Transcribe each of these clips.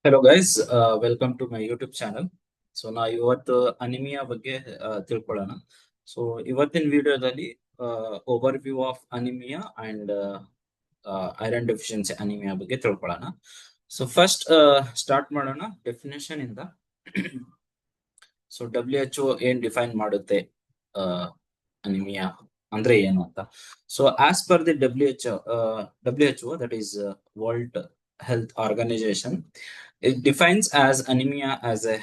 Hello guys, welcome to my YouTube channel. So ನಾವು ಇವತ್ತು anaemia ಬಗ್ಗೆ ತಿಳ್ಕೊಳ್ಳೋಣ. ಸೊ ಇವತ್ತಿನ ವಿಡಿಯೋದಲ್ಲಿ overview of anaemia and iron deficiency anaemia ಬಗ್ಗೆ ತಿಳ್ಕೊಳ್ಳೋಣ. ಸೊ ಫಸ್ಟ್ ಸ್ಟಾರ್ಟ್ ಮಾಡೋಣ ಡೆಫಿನೇಷನ್ ಇಂದ. ಸೊ WHO ಏನ್ ಡಿಫೈನ್ ಮಾಡುತ್ತೆ ಅನಿಮಿಯಾ ಅಂದ್ರೆ ಏನು ಅಂತ. So as per the WHO, that is world health organisation, it defines as anemia as a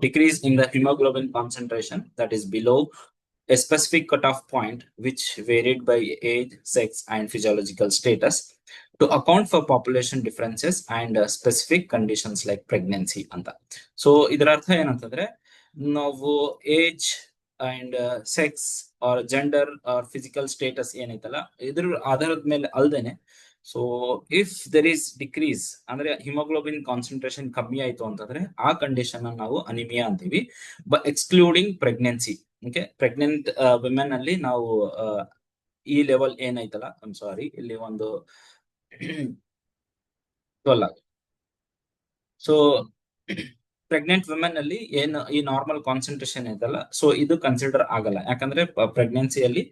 decrease in the hemoglobin concentration that is below a specific cutoff point, which varied by age, sex, and physiological status to account for population differences and specific conditions like pregnancy ಅಂತ. So ಇದರ ಅರ್ಥ ಏನಂತಂದ್ರೆ, ನಾವು age and sex or gender or physical status ಏನೈತಲ್ಲ ಇದ್ರ ಆಧಾರದ ಮೇಲೆ ಅಲ್ದೇನೆ, so if there is decrease ಅಂದ್ರೆ ಹಿಮೋಗ್ಲೋಬಿನ್ ಕಾನ್ಸಂಟ್ರೇಷನ್ ಕಮ್ಮಿ ಆಯ್ತು ಅಂತಂದ್ರೆ ಆ ಕಂಡೀಷನ್ ನಾವು ಅನಿಮಿಯಾ ಅಂತೀವಿ, excluding pregnancy. Okay, pregnant women ಅಲ್ಲಿ ನಾವು ಈ ಲೆವೆಲ್ ಏನೈತಲ್ಲ, ಐಮ್ ಸಾರಿ, ಇಲ್ಲಿ ಒಂದು 12 ಆಗಿದೆ. ಸೊ ಪ್ರೆಗ್ನೆಂಟ್ ವಿಮೆನ್ ಅಲ್ಲಿ ಏನು ಈ ನಾರ್ಮಲ್ ಕಾನ್ಸಂಟ್ರೇಷನ್ ಐತಲ್ಲ, ಸೊ ಇದು ಕನ್ಸಿಡರ್ ಆಗಲ್ಲ. ಯಾಕಂದ್ರೆ ಪ್ರೆಗ್ನೆನ್ಸಿಯಲ್ಲಿ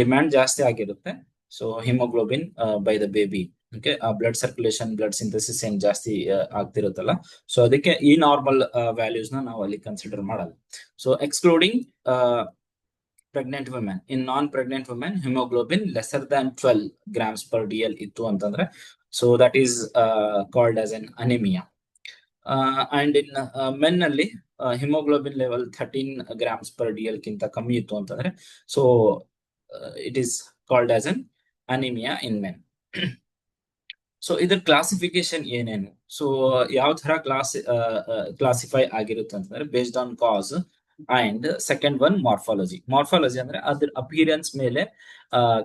ಡಿಮ್ಯಾಂಡ್ ಜಾಸ್ತಿ ಆಗಿರುತ್ತೆ. So haemoglobin by the baby, okay, ಆ ಬ್ಲಡ್ ಸರ್ಕ್ಯುಲೇಷನ್, ಬ್ಲಡ್ ಸಿಂಥಸಿಸ್ ಏನ್ ಜಾಸ್ತಿ ಆಗ್ತಿರುತ್ತಲ್ಲ, ಸೊ ಅದಕ್ಕೆ ಈ ನಾರ್ಮಲ್ ವ್ಯಾಲ್ಯೂಸ್ ನ ನಾವು ಅಲ್ಲಿ ಕನ್ಸಿಡರ್ ಮಾಡಲ್ಲ. So excluding pregnant women, in non pregnant women haemoglobin lesser than 12 grams per DL ಇತ್ತು ಅಂತಂದ್ರೆ, so that is called as an anaemia. And in men ಅಲ್ಲಿ haemoglobin level 13 grams per DL ಗಿಂತ ಕಮ್ಮಿ ಇತ್ತು ಅಂತಂದ್ರೆ, so it is called as an anaemia in men. So ಇದ್ರ classification ಏನೇನು, so ಯಾವ ತರ ಕ್ಲಾಸಿಫೈ ಆಗಿರುತ್ತೆ ಅಂತಂದ್ರೆ, based on cause and second one morphology. Morphology ಅಂದ್ರೆ ಅದ್ರ ಅಪಿಯರೆನ್ಸ್ ಮೇಲೆ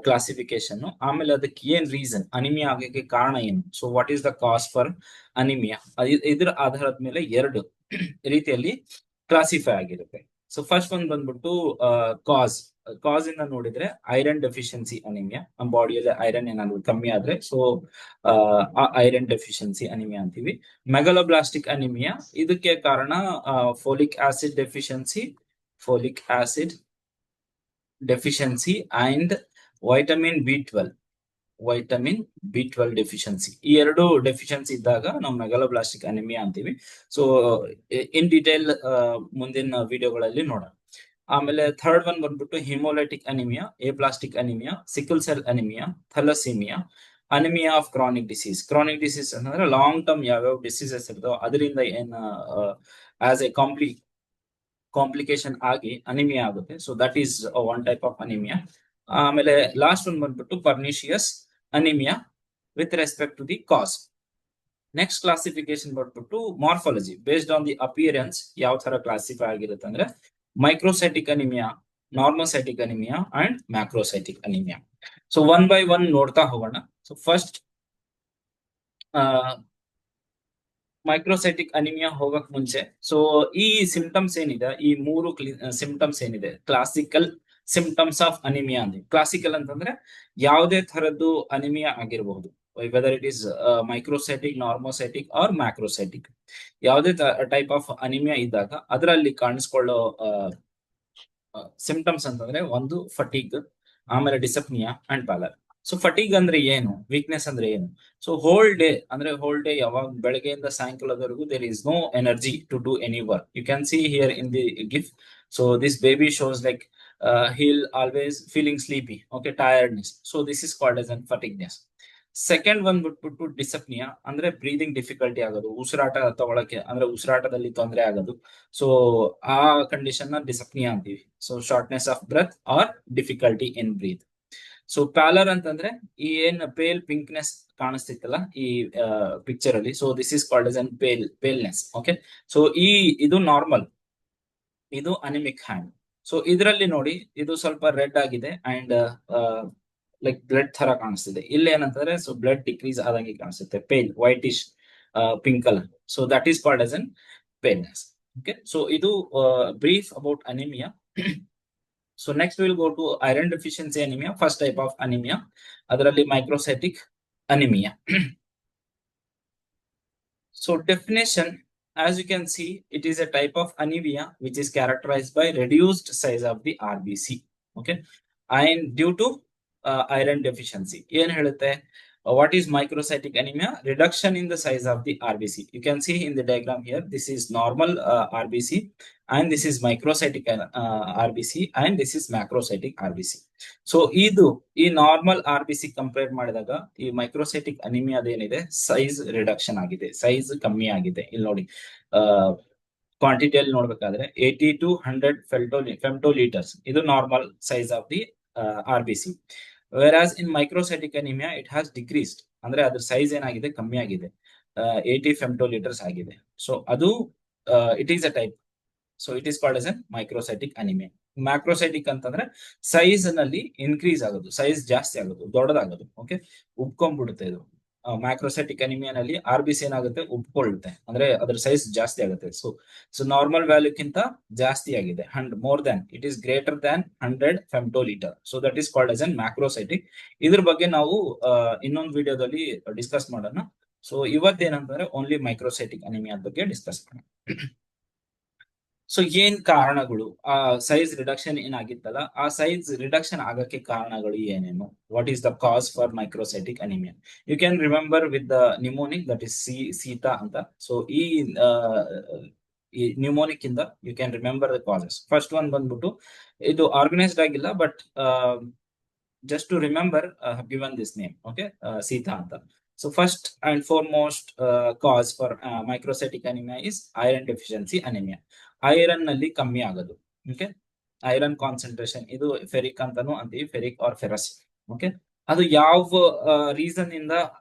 ಕ್ಲಾಸಿಫಿಕೇಶನ್, ಆಮೇಲೆ ಅದಕ್ಕೆ ಏನ್ ರೀಸನ್, ಅನಿಮಿಯಾ ಆಗಕ್ಕೆ ಕಾರಣ ಏನು, so what is the cause for anaemia, ಇದ್ರ ಆಧಾರದ ಮೇಲೆ ಎರಡು ರೀತಿಯಲ್ಲಿ ಕ್ಲಾಸಿಫೈ ಆಗಿರುತ್ತೆ. ಸೊ ಫಸ್ಟ್ ಒಂದು ಬಂದ್ಬಿಟ್ಟು ಕಾಸ್ ಇಂದ ನೋಡಿದ್ರೆ ಐರನ್ ಡೆಫಿಷಿಯನ್ಸಿ ಅನಿಮಿಯಾ, ನಮ್ಮ ಬಾಡಿಯಲ್ಲಿ ಐರನ್ ಏನಾದ್ರು ಕಮ್ಮಿ ಆದ್ರೆ, ಸೊ ಐರನ್ ಡೆಫಿಷಿಯನ್ಸಿ ಅನಿಮಿಯಾ ಅಂತೀವಿ. ಮೆಗಲೋಬ್ಲಾಸ್ಟಿಕ್ ಅನಿಮಿಯಾ, ಇದಕ್ಕೆ ಕಾರಣ folic acid deficiency and vitamin B twelve deficiency. ಈ ಎರಡು ಡೆಫಿಷಿಯನ್ಸಿ ಇದ್ದಾಗ ನಾವು ಮೆಗಲೋಬ್ಲಾಸ್ಟಿಕ್ ಅನಿಮಿಯಾ ಅಂತೀವಿ. ಸೊ ಇನ್ ಡೀಟೇಲ್ ಮುಂದಿನ ವಿಡಿಯೋಗಳಲ್ಲಿ ನೋಡೋಣ. ಆಮೇಲೆ ಥರ್ಡ್ ಒನ್ ಬಂದ್ಬಿಟ್ಟು haemolytic anaemia, aplastic anaemia, sickle cell anaemia, thalassaemia, anaemia of chronic disease. Chronic disease ಅಂತಂದ್ರೆ ಲಾಂಗ್ ಟರ್ಮ್ ಯಾವ್ಯಾವ ಡಿಸೀಸಸ್ ಇರ್ತೋ ಅದರಿಂದ ಏನ್ ಆಸ್ ಎ ಕಾಂಪ್ಲಿಕೇಶನ್ ಆಗಿ ಅನಿಮಿಯಾ ಆಗುತ್ತೆ. So that is one type of anaemia. ಆಮೇಲೆ ಲಾಸ್ಟ್ ಒನ್ ಬಂದ್ಬಿಟ್ಟು pernicious anaemia with respect to the cause. Next classification ಬಂದ್ಬಿಟ್ಟು morphology, based on the appearance ಯಾವ ತರ ಕ್ಲಾಸಿಫೈ ಆಗಿರುತ್ತೆ ಅಂದ್ರೆ, microcytic anaemia, normocytic anaemia and macrocytic anaemia. So one by one ನೋಡ್ತಾ ಹೋಗೋಣ. So first microcytic anaemia ಹೋಗಕ್ ಮುಂಚೆ, ಸೊ ಈ ಸಿಂಪ್ಟಮ್ಸ್ ಏನಿದೆ, ಈ ಮೂರು ಸಿಂಪ್ಟಮ್ಸ್ ಏನಿದೆ, ಕ್ಲಾಸಿಕಲ್ ಸಿಂಪ್ಟಮ್ಸ್ ಆಫ್ ಅನಿಮಿಯಾ ಅಂದ್ರೆ, ಕ್ಲಾಸಿಕಲ್ ಅಂತಂದ್ರೆ ಯಾವುದೇ ತರದ್ದು ಅನಿಮಿಯಾ ಆಗಿರಬಹುದು, whether it is microcytic, ನಾರ್ಮೋಸೈಟಿಕ್ R ಮ್ಯಾಕ್ರೋಸೈಟಿಕ್. ಯಾವುದೇ ಟೈಪ್ ಆಫ್ ಅನಿಮಿಯಾ ಇದ್ದಾಗ ಅದರಲ್ಲಿ ಕಾಣಿಸ್ಕೊಳ್ಳೋ ಸಿಂಪ್ಟಮ್ಸ್ ಅಂತಂದ್ರೆ, ಒಂದು ಫಟೀಗ್, ಆಮೇಲೆ ಡಿಸಪ್ನಿಯಾ ಅಂಡ್ ಪ್ಯಾಲರ್. ಸೊ ಫಟೀಗ್ ಅಂದ್ರೆ ಏನು, ವೀಕ್ನೆಸ್ ಅಂದ್ರೆ ಏನು, ಸೊ ಹೋಲ್ ಡೇ ಯಾವಾಗ ಬೆಳಗ್ಗೆಯಿಂದ ಸಾಯಂಕಾಲದವರೆಗೂ there is no energy to do any work. You can see here in the gift. So this baby shows like he'll always feeling sleepy, okay, tiredness. So this is called as an fatigueness. Second one ಬಿಟ್ಬಿಟ್ಟು ಡಿಸಪ್ನಿಯಾ ಅಂದ್ರೆ breathing difficulty ಆಗೋದು, ಉಸಿರಾಟ ತಗೊಳಕ್ಕೆ ಅಂದ್ರೆ ಉಸಿರಾಟದಲ್ಲಿ ತೊಂದರೆ ಆಗೋದು. So ಆ condition ನ ಡಿಸಪ್ನಿಯಾ ಅಂತೀವಿ. So shortness of breath or difficulty in breath. So pallor ಅಂತಂದ್ರೆ ಈ ಏನ್ ಪೇಲ್ ಪಿಂಕ್ನೆಸ್ ಕಾಣಿಸ್ತಿತ್ತಲ್ಲ ಈ ಪಿಕ್ಚರ್ ಅಲ್ಲಿ, so this is called as an paleness. Okay, so ಇದು ನಾರ್ಮಲ್, ಇದು ಅನಿಮಿಕ್ ಹ್ಯಾಂಡ್. ಸೊ ಇದರಲ್ಲಿ ನೋಡಿ, ಇದು ಸ್ವಲ್ಪ ರೆಡ್ ಆಗಿದೆ ಅಂಡ್ ಲೈಕ್ ಬ್ಲಡ್ ತರ ಕಾಣಿಸ್ತಿದೆ. ಇಲ್ಲಿ ಏನಂತಂದ್ರೆ, ಸೊ ಬ್ಲಡ್ ಡಿಕ್ರೀಸ್ ಆದಂಗೆ ಕಾಣಿಸುತ್ತೆ, pale whitish pink colour. So that is called as an paleness. Okay, so ಇದು brief about anaemia. So next will go to iron deficiency anaemia, first type of anaemia, ಅದರಲ್ಲಿ microcytic anaemia. So definition, as you can see, it is a type of anemia which is characterized by reduced size of the RBC. Okay, and due to iron deficiency. ಏನ್ ಹೇಳುತ್ತೆ? What is microcytic anemia? Reduction in the size of the RBC. You can see in the diagram here. This is normal RBC, and this is microcytic RBC, and this is macrocytic RBC. So ಇದು ಈ normal R B C compare ಮಾಡಿದಾಗ ಈ microcytic ಅನಿಮಿಯಾದೇನಿದೆ size reduction ಆಗಿದೆ, size ಕಮ್ಮಿ ಆಗಿದೆ. ಇಲ್ಲಿ ನೋಡಿ ಕ್ವಾಂಟಿಟಿಯಲ್ಲಿ ನೋಡ್ಬೇಕಾದ್ರೆ 80 to 100 ಫೆಮ್ಟೋಲೀಟರ್ಸ್ ಇದು normal size of the R B C. Whereas in microcytic anaemia it has decreased, ಅಂದ್ರೆ ಅದ್ರ ಸೈಜ್ ಏನಾಗಿದೆ, ಕಮ್ಮಿ ಆಗಿದೆ, 80 ಫೆಮ್ಟೋಲೀಟರ್ಸ್ ಆಗಿದೆ. ಸೊ ಅದು it is a type. So it is called as an microcytic anaemia. Macrocytic ಅಂತಂದ್ರೆ size ನಲ್ಲಿ ಇನ್ಕ್ರೀಸ್ ಆಗೋದು, ಸೈಜ್ ಜಾಸ್ತಿ ಆಗೋದು, ದೊಡ್ಡದಾಗೋದು. ಓಕೆ, ಉಬ್ಕೊಂಡ್ಬಿಡುತ್ತೆ ಇದು. ಮ್ಯಾಕ್ರೋಸೈಟಿಕ್ ಅನಿಮಿಯಾನಲ್ಲಿ ಆರ್ ಬಿ ಸಿ ಏನಾಗುತ್ತೆ, ಉಬ್ಕೊಳ್ಳುತ್ತೆ, ಅಂದ್ರೆ ಅದ್ರ ಸೈಜ್ ಜಾಸ್ತಿ ಆಗುತ್ತೆ. ಸೊ ನಾರ್ಮಲ್ ವ್ಯಾಲ್ಯೂಕ್ಕಿಂತ ಜಾಸ್ತಿ ಆಗಿದೆ, more than, it is greater than 100 femtolitre. So that is called as an macrocytic. ಇದ್ರ ಬಗ್ಗೆ ನಾವು ಇನ್ನೊಂದು ವಿಡಿಯೋದಲ್ಲಿ ಡಿಸ್ಕಸ್ ಮಾಡೋಣ. ಸೊ ಇವತ್ತೇನಂತಂದ್ರೆ ಓನ್ಲಿ ಮೈಕ್ರೋಸೈಟಿಕ್ ಅನಿಮಿಯಾ ಬಗ್ಗೆ ಡಿಸ್ಕಸ್ ಮಾಡೋಣ. ಸೊ ಏನ್ ಕಾರಣಗಳು, ಆ ಸೈಜ್ ರಿಡಕ್ಷನ್ ಏನಾಗಿತ್ತಲ್ಲ, ಆ ಸೈಜ್ ರಿಡಕ್ಷನ್ ಆಗಕ್ಕೆ ಕಾರಣಗಳು ಏನೇನು? What is the cause for microcytic anaemia? You can remember with the mnemonic, that is Sita ಅಂತ. ಸೊ ಈ ನ್ಯೂಮೋನಿಕ್ ಇಂದ you can remember the causes. First one ಬಂದ್ಬಿಟ್ಟು, ಇದು ಆರ್ಗನೈಸ್ಡ್ ಆಗಿಲ್ಲ, but just to remember, I have given this name, okay, Sita anta. So first and foremost cause for microcytic anemia is iron deficiency anemia. Iron ನಲ್ಲಿ ಕಮ್ಮಿ ಆಗೋದು. Okay, iron concentration, ಇದು ferric ಅಂತಾನು ಅಂತೀವಿ, ferric R ferrous. Okay, ಅದು ಯಾವ reason ಇಂದ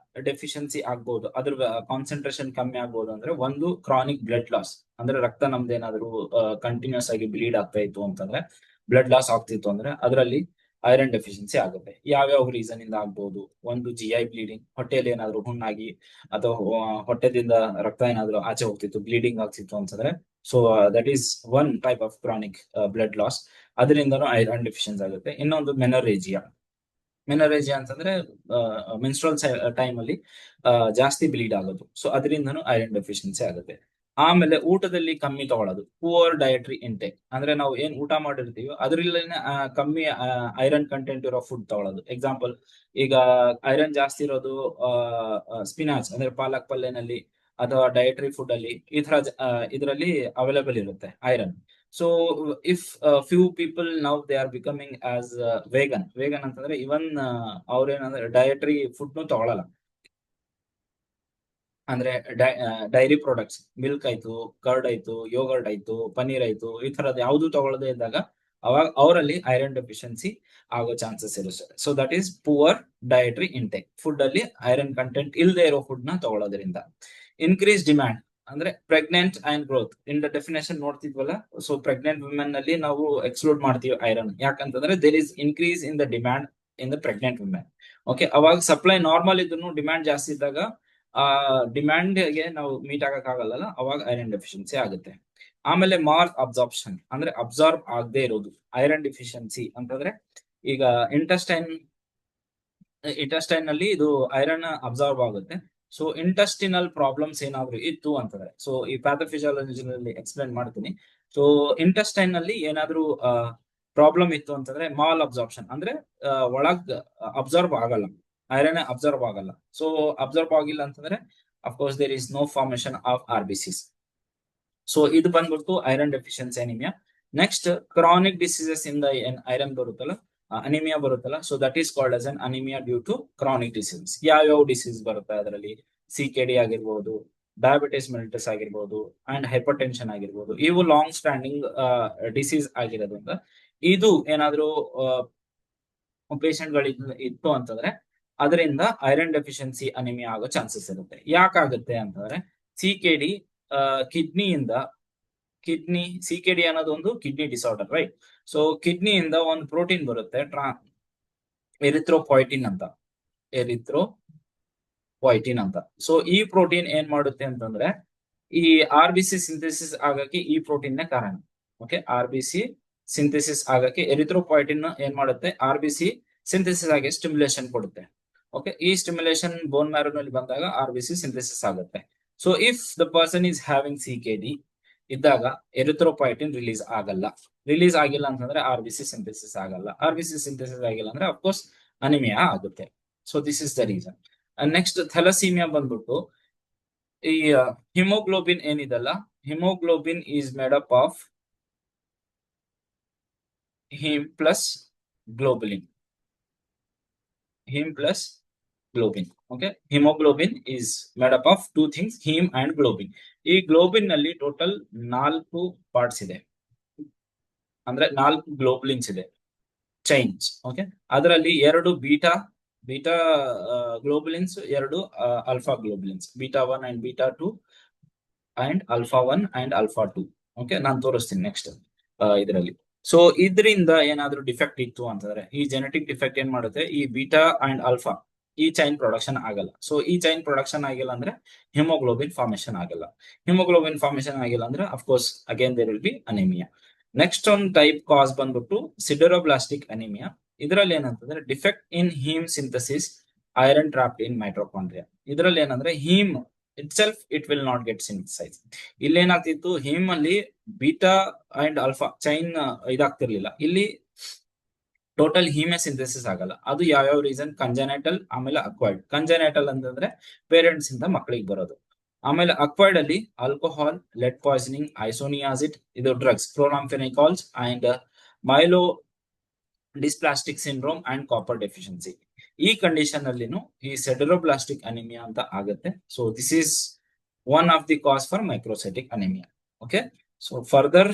deficiency ಆಗ್ಬಹುದು, ಅದ್ರ ಕಾನ್ಸಂಟ್ರೇಷನ್ ಕಮ್ಮಿ ಆಗ್ಬಹುದು ಅಂದ್ರೆ, ಒಂದು ಕ್ರಾನಿಕ್ ಬ್ಲಡ್ ಲಾಸ್, ಅಂದ್ರೆ ರಕ್ತ ನಮ್ದೇನಾದ್ರು ಕಂಟಿನ್ಯೂಸ್ ಆಗಿ ಬ್ಲೀಡ್ ಆಗ್ತಾ ಇತ್ತು ಅಂತಂದ್ರೆ, ಬ್ಲಡ್ ಲಾಸ್ ಆಗ್ತಿತ್ತು ಅಂದ್ರೆ ಅದರಲ್ಲಿ ಐರನ್ ಡೆಫಿಷಿಯನ್ಸಿ ಆಗುತ್ತೆ. ಯಾವ್ಯಾವ ರೀಸನ್ ಇಂದ ಆಗ್ಬಹುದು? ಒಂದು GI ಬ್ಲೀಡಿಂಗ್, ಹೊಟ್ಟೆಯಲ್ಲಿ ಏನಾದ್ರು ಹುಣ್ಣಾಗಿ ಅಥವಾ ಹೊಟ್ಟೆದಿಂದ ರಕ್ತ ಏನಾದ್ರು ಆಚೆ ಹೋಗ್ತಿತ್ತು, ಬ್ಲೀಡಿಂಗ್ ಆಗ್ತಿತ್ತು ಅಂತಂದ್ರೆ, so that is one type of chronic blood loss, ಅದರಿಂದನೂ ಐರನ್ ಡೆಫಿಷಿಯನ್ಸಿ ಆಗುತ್ತೆ. ಇನ್ನೊಂದು ಮೆನೋರೇಜಿಯಾ. ಮೆನೋರೇಜಿಯಾ ಅಂತಂದ್ರೆ ಮೆನ್ಸ್ಟ್ರಲ್ ಟೈಮ್ ಅಲ್ಲಿ ಜಾಸ್ತಿ ಬ್ಲೀಡ್ ಆಗೋದು, ಸೊ ಅದರಿಂದನೂ ಐರನ್ ಡೆಫಿಷಿಯನ್ಸಿ ಆಗುತ್ತೆ. ಆಮೇಲೆ ಊಟದಲ್ಲಿ ಕಮ್ಮಿ ತಗೊಳ್ಳೋದು, ಪುವರ್ ಡಯಟ್ರಿ ಇಂಟೇಕ್, ಅಂದ್ರೆ ನಾವು ಏನ್ ಊಟ ಮಾಡಿರ್ತೀವಿ ಅದ್ರಲ್ಲೇ ಕಮ್ಮಿ ಐರನ್ ಕಂಟೆಂಟ್ ಇರೋ ಫುಡ್ ತಗೊಳ್ಳೋದು. ಎಕ್ಸಾಂಪಲ್, ಈಗ ಐರನ್ ಜಾಸ್ತಿ ಇರೋದು ಸ್ಪಿನಾಚ್ ಅಂದ್ರೆ ಪಾಲಕ್ ಪಲ್ಯನಲ್ಲಿ ಅಥವಾ ಡಯಟ್ರಿ ಫುಡ್ ಅಲ್ಲಿ, ಈ ತರ ಇದರಲ್ಲಿ ಅವೈಲೇಬಲ್ ಇರುತ್ತೆ iron. So if few people now they are becoming as vegan ಅಂತಂದ್ರೆ ಇವನ್ ಅವ್ರೇನಂದ್ರೆ ಡಯಟ್ರಿ ಫುಡ್ ನು ತಗೊಳಲ್ಲ, ಅಂದ್ರೆ ಡೈರಿ ಪ್ರಾಡಕ್ಟ್ಸ್, ಮಿಲ್ಕ್ ಆಯ್ತು, ಕರ್ಡ್ ಆಯ್ತು, ಯೋಗರ್ಟ್ ಆಯ್ತು, ಪನ್ನೀರ್ ಆಯ್ತು, ಈ ತರದ್ ಯಾವ್ದು ತಗೊಳ್ಳದೆ ಇದ್ದಾಗ ಅವಾಗ ಅವರಲ್ಲಿ ಐರನ್ ಡೆಫಿಷಿಯನ್ಸಿ ಆಗೋ ಚಾನ್ಸಸ್ ಇರುತ್ತೆ. So that is poor dietary intake, food ಅಲ್ಲಿ ಐರನ್ ಕಂಟೆಂಟ್ ಇಲ್ಲದೆ ಇರೋ ಫುಡ್ ನ ತಗೊಳ್ಳೋದ್ರಿಂದ. ಇನ್ಕ್ರೀಸ್ ಡಿಮ್ಯಾಂಡ್ ಅಂದ್ರೆ pregnant and growth. In the definition ನೋಡ್ತಿದ್ವಲ್ಲ, ಸೊ ಪ್ರೆಗ್ನೆಂಟ್ ವುಮೆನ್ ನಲ್ಲಿ ನಾವು ಎಕ್ಸ್ಕ್ಲೂಡ್ ಮಾಡ್ತೀವಿ ಐರನ್, ಯಾಕಂತಂದ್ರೆ there is increase in the demand in the pregnant women. Okay, ಅವಾಗ ಸಪ್ಲೈ ನಾರ್ಮಲ್ ಇದ್ರು ಡಿಮ್ಯಾಂಡ್ ಜಾಸ್ತಿ ಇದ್ದಾಗ ಆ ಡಿಮ್ಯಾಂಡ್ ಗೆ ನಾವು ಮೀಟ್ ಆಗಕ್ ಆಗಲ್ಲ, ಅವಾಗ ಐರನ್ ಡೆಫಿಷಿಯನ್ಸಿ ಆಗುತ್ತೆ. ಆಮೇಲೆ ಮಾಲ್ ಅಬ್ಸಾರ್ಪ್ಷನ್ ಅಂದ್ರೆ ಅಬ್ಸಾರ್ಬ್ ಆಗದೆ ಇರೋದು. ಐರನ್ ಡೆಫಿಷಿಯನ್ಸಿ ಅಂತಂದ್ರೆ, ಈಗ ಇಂಟೆಸ್ಟೈನ್ ನಲ್ಲಿ ಇದು ಐರನ್ ಅಬ್ಸಾರ್ಬ್ ಆಗುತ್ತೆ. ಸೊ ಇಂಟೆಸ್ಟಿನಲ್ ಪ್ರಾಬ್ಲಮ್ಸ್ ಏನಾದ್ರು ಇತ್ತು ಅಂತಂದ್ರೆ, ಸೊ ಈ ಪ್ಯಾಥೋಫಿಸಿಯಾಲಜಿನಲ್ಲಿ ಎಕ್ಸ್ಪ್ಲೈನ್ ಮಾಡ್ತೀನಿ. ಸೊ ಇಂಟೆಸ್ಟೈನ್ ನಲ್ಲಿ ಏನಾದ್ರು ಪ್ರಾಬ್ಲಮ್ ಇತ್ತು ಅಂತಂದ್ರೆ, ಮಾಲ್ ಅಬ್ಸಾರ್ಪ್ಷನ್ ಅಂದ್ರೆ ಒಳಗ್ ಅಬ್ಸಾರ್ಬ್ ಆಗಲ್ಲ, ಐರನ್ ಅಬ್ಸರ್ವ್ ಆಗಲ್ಲ. ಸೊ ಅಬ್ಸರ್ವ್ ಆಗಿಲ್ಲ ಅಂತಂದ್ರೆ of course there is no formation of RBCs. So ಇದು ಬಂದ್ಬಿಟ್ಟು iron deficiency anaemia. Next, chronic diseases ಇಂದ ಏನ್ ಐರನ್ ಬರುತ್ತಲ್ಲ, ಅನಿಮಿಯಾ ಬರುತ್ತಲ್ಲ, so that is called as an anaemia due to chronic disease. ಯಾವ್ಯಾವ ಡಿಸೀಸ್ ಬರುತ್ತೆ ಅದರಲ್ಲಿ? CKD ಆಗಿರ್ಬೋದು, ಡಯಾಬಿಟಿಸ್ ಮೆಲಿಟಸ್ ಆಗಿರ್ಬೋದು, ಅಂಡ್ ಹೈಪರ್ ಟೆನ್ಷನ್ ಆಗಿರ್ಬೋದು. ಇವು ಲಾಂಗ್ ಸ್ಟ್ಯಾಂಡಿಂಗ್ ಡಿಸೀಸ್ ಆಗಿರೋದ್ರಿಂದ ಇದು ಏನಾದ್ರು ಪೇಷಂಟ್ ಗಳಿಗೆ ಇತ್ತು ಅಂತಂದ್ರೆ ಅದರಿಂದ ಐರನ್ ಡೆಫಿಷಿಯನ್ಸಿ ಅನಿಮಿಯಾ ಆಗೋ ಚಾನ್ಸಸ್ ಇರುತ್ತೆ. ಯಾಕಾಗುತ್ತೆ ಅಂತಂದ್ರೆ, CKD ಕಿಡ್ನಿಯಿಂದ, CKD ಅನ್ನೋದು ಒಂದು ಕಿಡ್ನಿ ಡಿಸಾರ್ಡರ್, ರೈಟ್? ಸೊ ಕಿಡ್ನಿಯಿಂದ ಒಂದು ಪ್ರೋಟೀನ್ ಬರುತ್ತೆ, ಎರಿಥ್ರೋಪಾಯ್ಟಿನ್ ಅಂತ. ಸೊ ಈ ಪ್ರೋಟೀನ್ ಏನ್ ಮಾಡುತ್ತೆ ಅಂತಂದ್ರೆ, ಈ RBC ಸಿಂಥೆಸಿಸ್ ಆಗಕ್ಕೆ ಈ ಪ್ರೋಟೀನ್ ನೇ ಕಾರಣ. ಓಕೆ, RBC ಸಿಂಥೆಸಿಸ್ ಆಗಕ್ಕೆ ಎರಿಥ್ರೋಪಾಯ್ಟಿನ್ ಏನ್ ಮಾಡುತ್ತೆ, RBC ಸಿಂಥೆಸಿಸ್ ಆಗಿ ಸ್ಟಿಮ್ಯುಲೇಷನ್ ಕೊಡುತ್ತೆ. ಓಕೆ, ಈ ಸ್ಟಿಮ್ಯುಲೇಷನ್ ಬೋನ್ ಮ್ಯಾರೋ ನಲ್ಲಿ ಬಂದಾಗ RBC ಸಿಂಥೆಸಿಸ್ ಆಗುತ್ತೆ. So if the person is having CKD ಇದ್ದಾಗ ಎರಿಥ್ರೋಪಾಯ್ಟಿನ್ ರಿಲೀಸ್ ಆಗಿಲ್ಲ ಅಂತಂದ್ರೆ RBC ಸಿಂಥೆಸಿಸ್ ಆಗಲ್ಲ. RBC ಸಿಂಥೆಸಿಸ್ ಆಗಿಲ್ಲ ಅಂದ್ರೆ ಅಫ್ಕೋರ್ಸ್ ಅನಿಮಿಯಾ ಆಗುತ್ತೆ. So this is the reason. Next thalassaemia ಬಂದ್ಬಿಟ್ಟು ಈ ಹಿಮೋಗ್ಲೋಬಿನ್ ಏನಿದೆಲ್ಲ, haemoglobin is made up of heme plus globulin. Heme plus globin. Okay. Hemoglobin is made up of two things, heme and globin. ಈ globin ನಲ್ಲಿ total 4 parts ಇದೆ, ಅಂದ್ರೆ 4 globulins ಇದೆ, chains. Okay. ಅದರಲ್ಲಿ 2 beta globulins, 2 alpha globulins, β1 and β2 and α1 and α2. Okay, ನಾನು ತೋರಿಸ್ತೀನಿ next ಇದರಲ್ಲಿ. So ಇದರಿಂದ ಏನಾದ್ರೂ ಡಿಫೆಕ್ಟ್ ಇತ್ತು ಅಂತಂದ್ರೆ, ಈ ಜೆನೆಟಿಕ್ ಡಿಫೆಕ್ಟ್ ಏನ್ ಮಾಡುತ್ತೆ, ಈ ಬೀಟಾ ಅಂಡ್ ಆಲ್ಫಾ ಈ ಚೈನ್ ಪ್ರೊಡಕ್ಷನ್ ಆಗಲ್ಲ. ಸೊ ಈ ಚೈನ್ ಪ್ರೊಡಕ್ಷನ್ ಆಗಿಲ್ಲ ಅಂದ್ರೆ ಹಿಮೋಗ್ಲೋಬಿನ್ ಫಾರ್ಮೇಶನ್ ಆಗಲ್ಲ. ಹಿಮೋಗ್ಲೋಬಿನ್ ಫಾರ್ಮೇಶನ್ ಆಗಿಲ್ಲ ಅಂದ್ರೆ of course again there will be anaemia. Next ಒಂದು ಟೈಪ್ ಕಾಸ್ ಬಂದ್ಬಿಟ್ಟು ಸಿಡರೋಬ್ಲಾಸ್ಟಿಕ್ ಅನಿಮಿಯಾ. ಇದರಲ್ಲಿ ಏನಂತಂದ್ರೆ defect in heme synthesis, iron trapped in mitochondria. ಇದರಲ್ಲಿ ಏನಂದ್ರೆ heme itself it will not get synthesized. ಇಲ್ಲಿ ಏನಾಗ್ತಿತ್ತು, ಹೀಮ್ ಅಲ್ಲಿ ಬೀಟಾ ಅಂಡ್ ಆಲ್ಫಾ ಚೈನ್ ಇದಾಗ್ತಿರ್ಲಿಲ್ಲ. ಇಲ್ಲಿ ಟೋಟಲ್ ಹೀಮೆ ಸಿಂಥೆಸಿಸ್ ಆಗಲ್ಲ. ಅದು ಯಾವ್ಯಾವ ರೀಸನ್, ಕಂಜನೈಟಲ್, ಆಮೇಲೆ ಅಕ್ವೈರ್ಡ್. ಕಂಜನೈಟಲ್ ಅಂತಂದ್ರೆ ಪೇರೆಂಟ್ಸ್ ಇಂದ ಮಕ್ಕಳಿಗೆ ಬರೋದು. ಆಮೇಲೆ ಅಕ್ವೈರ್ಡ್ ಅಲ್ಲಿ ಆಲ್ಕೋಹಾಲ್, ಲೆಡ್ ಪಾಯ್ಸನಿಂಗ್, ಐಸೋನಿಯಾಸಿಡ್, ಇದು drugs, chloramphenicols and myelodysplastic syndrome and copper deficiency. ಈ ಕಂಡೀಷನ್ ಅಲ್ಲಿನೂ ಈ ಸೆಡರೋಬ್ಲಾಸ್ಟಿಕ್ ಅನಿಮಿಯಾ ಅಂತ ಆಗುತ್ತೆ. So this is one of the cause for microcytic anaemia. Okay, so further